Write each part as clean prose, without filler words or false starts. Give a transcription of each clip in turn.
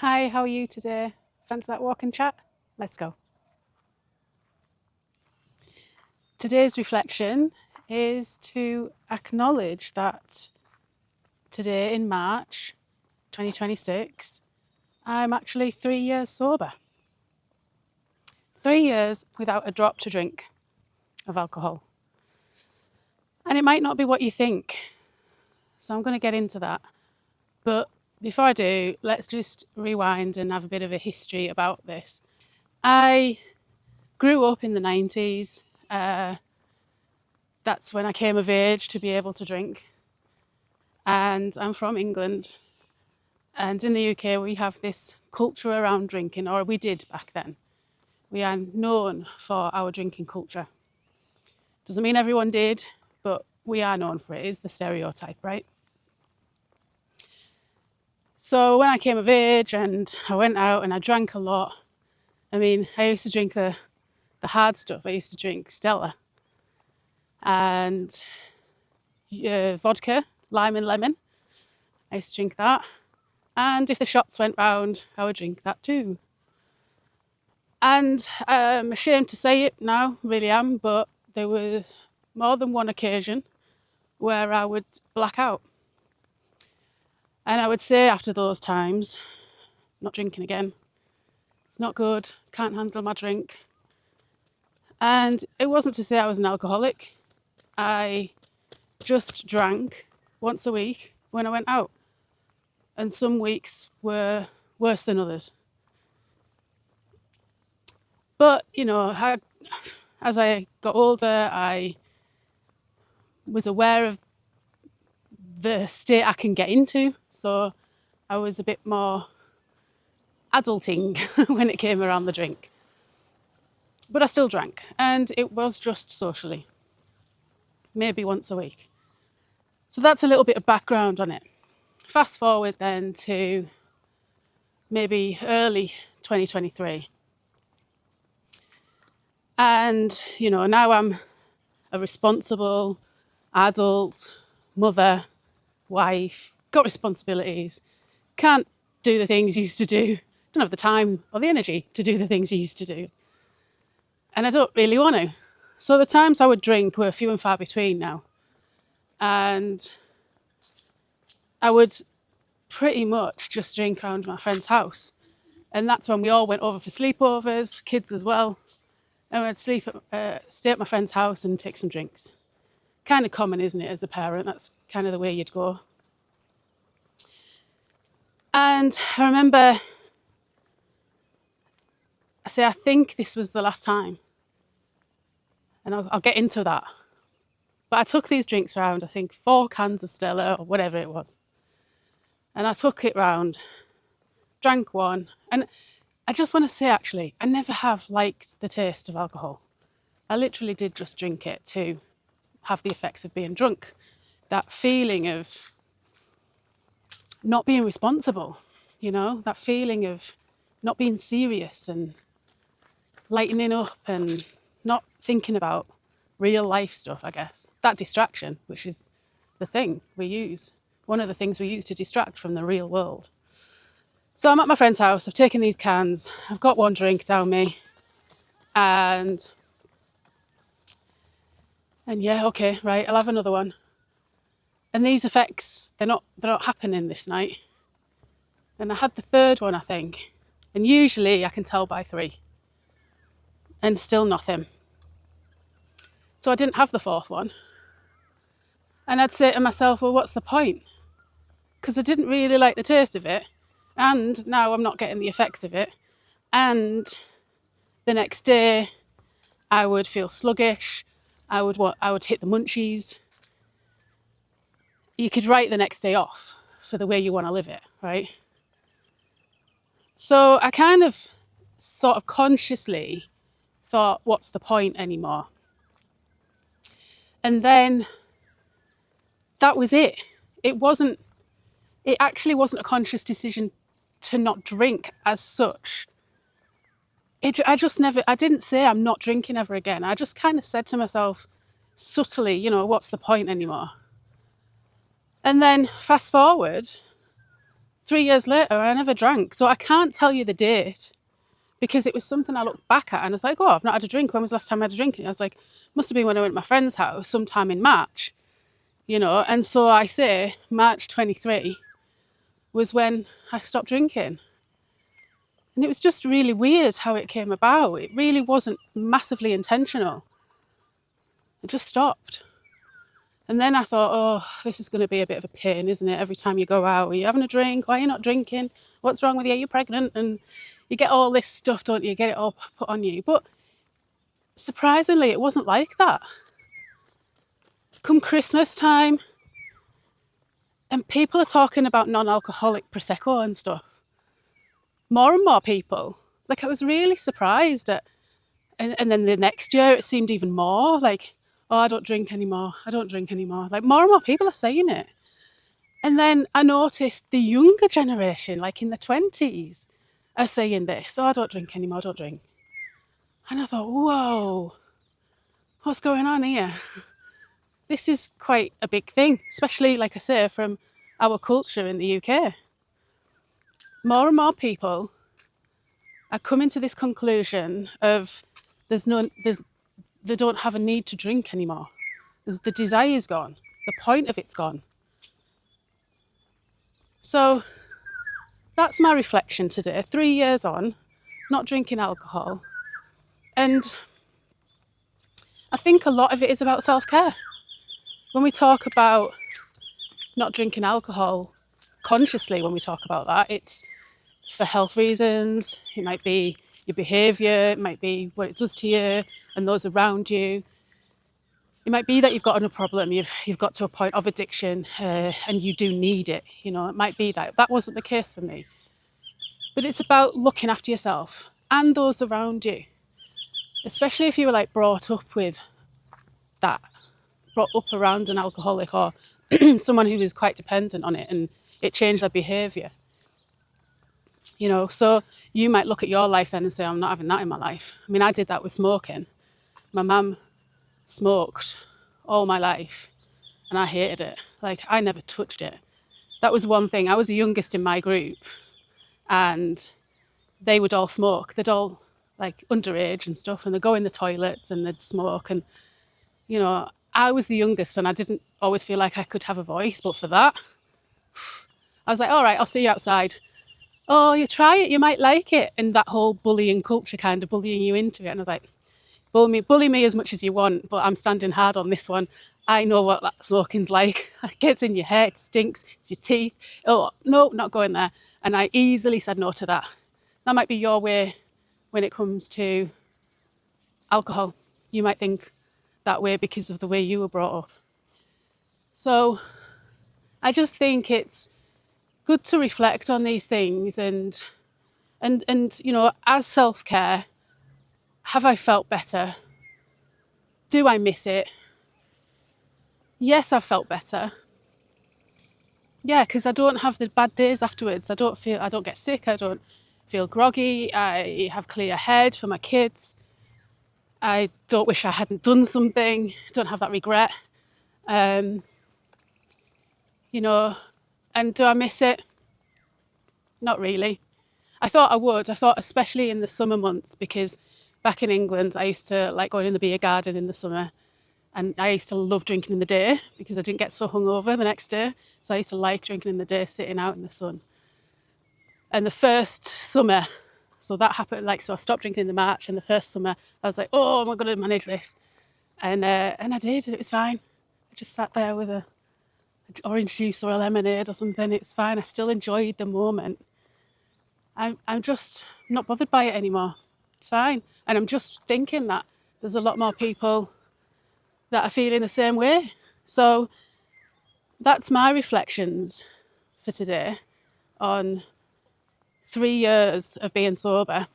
Hi, how are you today? Fancy that walk and chat? Let's go. Today's reflection is to acknowledge that today in March 2026, I'm actually 3 years sober. 3 years without a drop to drink of alcohol. And it might not be what you think, so I'm going to get into that. But before I do, let's just rewind and have a bit of a history about this. I grew up in the 90s. That's when I came of age to be able to drink. And I'm from England. And in the UK, we have this culture around drinking, or we did back then. We are known for our drinking culture. Doesn't mean everyone did, but we are known for it. It's the stereotype, right? So when I came of age and I went out and I drank a lot, I mean, I used to drink the hard stuff. I used to drink Stella and vodka, lime and lemon. I used to drink that. And if the shots went round, I would drink that too. And I'm ashamed to say it now, really am, but there were more than one occasion where I would black out. And I would say after those times, not drinking again. It's not good, can't handle my drink. And it wasn't to say I was an alcoholic. I just drank once a week when I went out. And some weeks were worse than others. But, as I got older, I was aware of the state I can get into. So I was a bit more adulting when it came around the drink. But I still drank, and it was just socially, maybe once a week. So that's a little bit of background on it. Fast forward then to maybe early 2023. And, now I'm a responsible adult, mother, wife, got responsibilities, can't do the things you used to do, don't have the time or the energy to do the things you used to do. And I don't really want to. So the times I would drink were few and far between now. And I would pretty much just drink around my friend's house. And that's when we all went over for sleepovers, kids as well. And we'd stay at my friend's house and take some drinks. Kind of common, isn't it, as a parent? That's kind of the way you'd go. And I remember, I think this was the last time. And I'll get into that. But I took these drinks around, I think 4 cans of Stella or whatever it was. And I took it round, drank one. And I just want to say, actually, I never have liked the taste of alcohol. I literally did just drink it to have the effects of being drunk. That feeling of not being responsible, that feeling of not being serious and lightening up and not thinking about real life stuff, I guess. That distraction, which is the thing we use, one of the things we use to distract from the real world. So I'm at my friend's house, I've taken these cans, I've got one drink down me, and yeah, okay, right, I'll have another one. And these effects, they're not happening this night. And I had the third one, I think, and usually I can tell by 3, and still nothing. So I didn't have the 4th one. And I'd say to myself, well, what's the point? Because I didn't really like the taste of it, and now I'm not getting the effects of it. And the next day, I would feel sluggish. I would hit the munchies. You could write the next day off for the way you want to live it, right? So I kind of sort of consciously thought, what's the point anymore? And then that was it. It actually wasn't a conscious decision to not drink as such. I didn't say I'm not drinking ever again. I just kind of said to myself subtly, what's the point anymore? And then fast forward 3 years later, I never drank. So I can't tell you the date because it was something I looked back at and I was like, oh, I've not had a drink. When was the last time I had a drink? And I was like, must have been when I went to my friend's house sometime in March, And so I say March 23 was when I stopped drinking. And it was just really weird how it came about. It really wasn't massively intentional. It just stopped. And then I thought, oh, this is going to be a bit of a pain, isn't it? Every time you go out, are you having a drink? Why are you not drinking? What's wrong with you? Are you pregnant? And you get all this stuff, don't you? You get it all put on you. But surprisingly, it wasn't like that. Come Christmas time, and people are talking about non-alcoholic Prosecco and stuff. More and more people. Like, I was really surprised at, and then the next year it seemed even more like, oh, I don't drink anymore. I don't drink anymore. Like, more and more people are saying it. And then I noticed the younger generation, like in the 20s, are saying this. Oh, I don't drink anymore. I don't drink. And I thought, whoa, what's going on here? This is quite a big thing, especially, like I say, from our culture in the UK. More and more people are coming to this conclusion of they don't have a need to drink anymore. The desire's gone. The point of it's gone. So that's my reflection today. 3 years on, not drinking alcohol. And I think a lot of it is about self-care. When we talk about not drinking alcohol consciously, when we talk about that, it's for health reasons. It might be your behaviour, it might be what it does to you and those around you. It might be that you've got a problem, you've got to a point of addiction and you do need it. It might be that. That wasn't the case for me. But it's about looking after yourself and those around you, especially if you were brought up with that, brought up around an alcoholic or someone who was quite dependent on it and it changed their behaviour. So you might look at your life then and say, I'm not having that in my life. I mean, I did that with smoking. My mum smoked all my life and I hated it. I never touched it. That was one thing. I was the youngest in my group and they would all smoke. They'd all underage and stuff and they'd go in the toilets and they'd smoke. And, I was the youngest and I didn't always feel like I could have a voice. But for that, I was like, all right, I'll see you outside. Oh, you try it, you might like it. And that whole bullying culture kind of bullying you into it. And I was like, bully me as much as you want, but I'm standing hard on this one. I know what that smoking's like. It gets in your hair, it stinks, it's your teeth. Oh, no, not going there. And I easily said no to that. That might be your way when it comes to alcohol. You might think that way because of the way you were brought up. So I just think it's good to reflect on these things and as self-care, have I felt better? Do I miss it? Yes, I've felt better. Yeah, because I don't have the bad days afterwards. I don't get sick. I don't feel groggy. I have clear head for my kids. I don't wish I hadn't done something. I don't have that regret. And do I miss it? Not really. I thought I would. I thought especially in the summer months, because back in England, I used to like going in the beer garden in the summer. And I used to love drinking in the day because I didn't get so hungover the next day. So I used to like drinking in the day, sitting out in the sun. And the first summer, so that happened, so I stopped drinking in the March, and the first summer, I was like, oh, am I going to manage this? And I did, and it was fine. I just sat there with a orange juice or a lemonade or something. It's fine. I still enjoyed the moment. I'm just not bothered by it anymore. It's fine. And I'm just thinking that there's a lot more people that are feeling the same way. So that's my reflections for today on 3 years of being sober.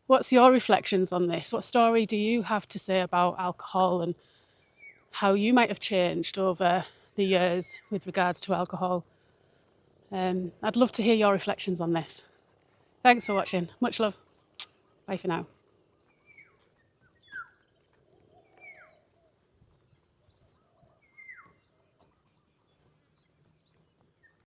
What's your reflections on this? What story do you have to say about alcohol and how you might have changed over the years with regards to alcohol? I'd love to hear your reflections on this. Thanks for watching. Much love. Bye for now.